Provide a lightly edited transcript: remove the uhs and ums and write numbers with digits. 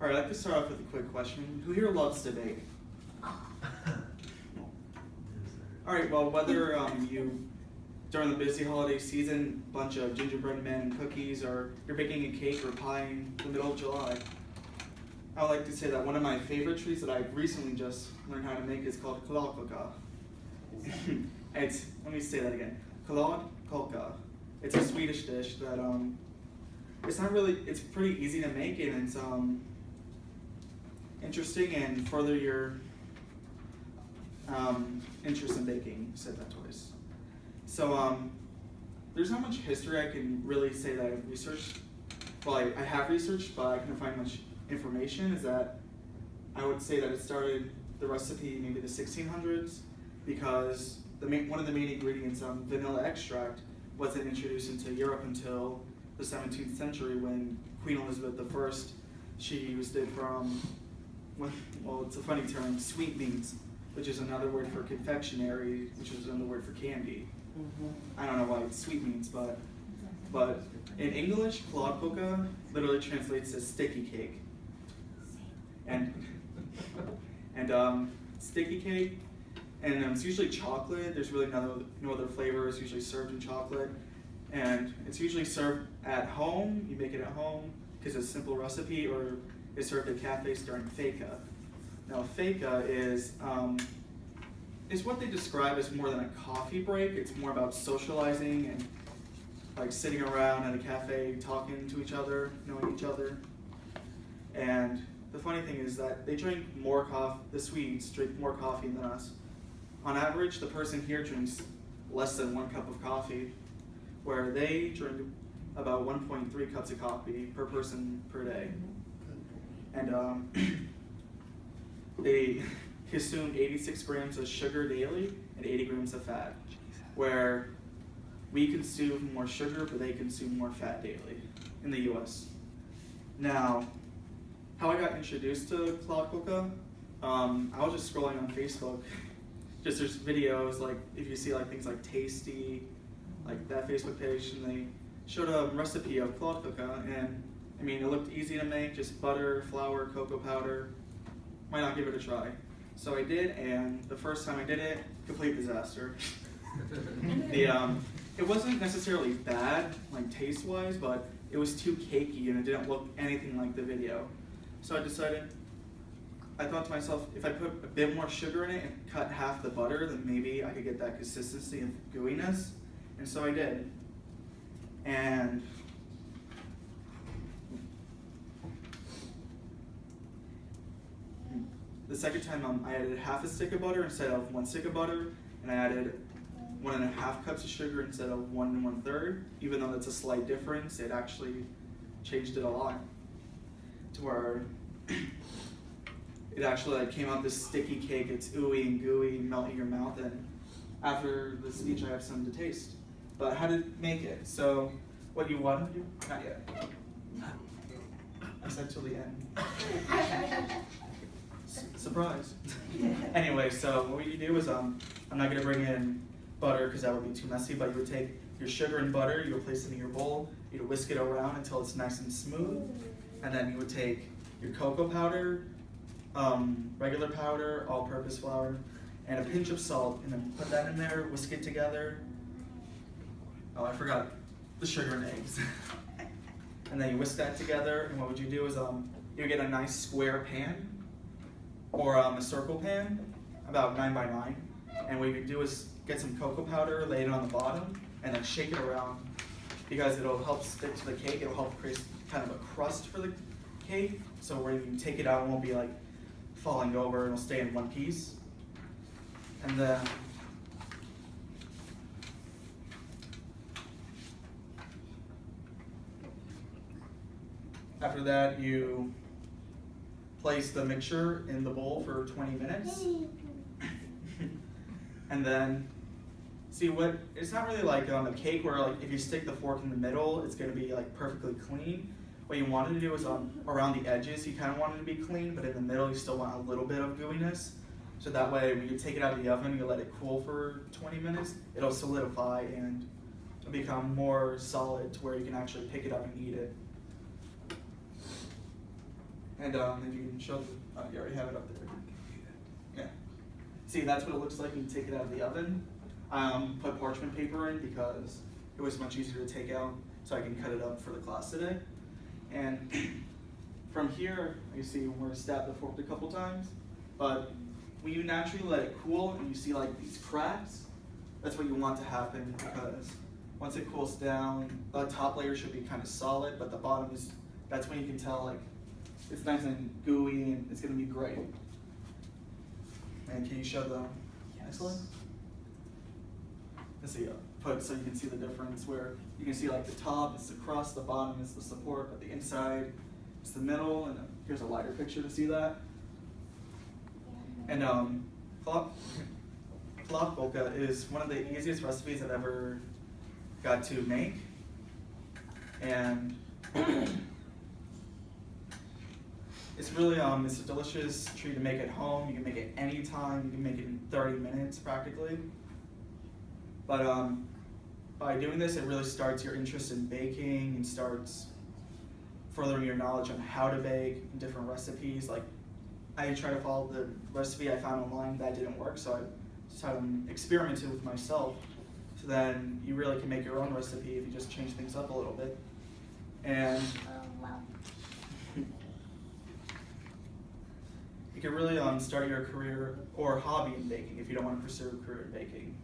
All right, I'd like to start off with a quick question. Who here loves to bake? All right, well, whether you, during the busy holiday season, bunch of gingerbread men and cookies, or you're baking a cake or pie in the middle of July, I would like to say that one of my favorite treats that I've recently just learned how to make is called kladdkaka. Let me say that again, kladdkaka. It's a Swedish dish that it's pretty easy to make, and it's interesting and further your interest in baking. Said that twice. So there's not much history I can really say that I've researched. Well, I have researched, but I couldn't find much information. Is that I would say that it started the recipe maybe the 1600s, because one of the main ingredients, vanilla extract, wasn't introduced into Europe until the 17th century when Queen Elizabeth I, she used it from, well, it's a funny term, sweetmeats, which is another word for confectionery, which is another word for candy. I don't know why it's sweetmeats, but in English, kladdkaka literally translates as sticky cake. And sticky cake, and it's usually chocolate. There's really no other flavor. It's usually served in chocolate, and it's usually served at home. You make it at home because it's a simple recipe, or it's served at cafes during feka. Now, feka is what they describe as more than a coffee break. It's more about socializing and like sitting around at a cafe, talking to each other, knowing each other. And the funny thing is that they drink more coffee. The Swedes drink more coffee than us. On average, the person here drinks less than 1 cup of coffee, where they drink about 1.3 cups of coffee per person per day. And they consume 86 grams of sugar daily and 80 grams of fat, where we consume more sugar, but they consume more fat daily in the US. Now, how I got introduced to kladdkaka, I was just scrolling on Facebook. Just there's videos, like if you see like things like Tasty, like that Facebook page, and they showed a recipe of kladdkaka, and I mean, it looked easy to make, just butter, flour, cocoa powder. Why not give it a try? So I did, and the first time I did it, complete disaster. It wasn't necessarily bad, like taste-wise, but it was too cakey and it didn't look anything like the video. So I thought to myself, if I put a bit more sugar in it and cut half the butter, then maybe I could get that consistency of gooiness. And so I did. And the second time I added half a stick of butter instead of 1 stick of butter, and I added 1.5 cups of sugar instead of 1 1/3. Even though that's a slight difference, it actually changed it a lot to where it actually like came out this sticky cake. It's ooey and gooey, melt in your mouth, and after the speech I have some to taste. But how to make it? So what you want to do? Not yet. I said till the end. Surprise. Anyway, so what you do is I'm not gonna bring in butter because that would be too messy, but you would take your sugar and butter, you would place it in your bowl, you would whisk it around until it's nice and smooth, and then you would take your cocoa powder, regular powder, all-purpose flour, and a pinch of salt, and then put that in there, whisk it together. Oh, I forgot the sugar and eggs. And then you whisk that together, and what would you do is you would get a nice square pan, or a circle pan, about 9 by 9, and what you can do is get some cocoa powder, lay it on the bottom, and then shake it around, because it'll help stick to the cake. It'll help create kind of a crust for the cake, so where you can take it out, it won't be like falling over, and it'll stay in one piece. And then after that, you place the mixture in the bowl for 20 minutes. And then see what, it's not really like a cake where like if you stick the fork in the middle, it's gonna be like perfectly clean. What you wanted to do is around the edges, you kind of want it to be clean, but in the middle, you still want a little bit of gooiness. So that way, when you take it out of the oven, you let it cool for 20 minutes, it'll solidify and it'll become more solid to where you can actually pick it up and eat it. And if you can show, you already have it up there. Yeah. See, that's what it looks like when you take it out of the oven. Put parchment paper in because it was much easier to take out, so I can cut it up for the class today. And from here, you see we're gonna stab the fork a couple times, but when you naturally let it cool and you see like these cracks, that's what you want to happen, because once it cools down, the top layer should be kind of solid, but the bottom is, that's when you can tell like it's nice and gooey and it's gonna be great. And can you show the next one? Let's see, so you can see the difference where you can see like the top is the crust, the bottom is the support, but the inside is the middle, and here's a lighter picture to see that. And Polka is one of the easiest recipes I've ever got to make. And it's really, it's a delicious treat to make at home. You can make it anytime, you can make it in 30 minutes practically. But by doing this, it really starts your interest in baking and starts furthering your knowledge on how to bake and different recipes. Like, I try to follow the recipe I found online that didn't work, so I started experimenting with myself. So then you really can make your own recipe if you just change things up a little bit. And you can really start your career or hobby in baking if you don't want to pursue a career in baking.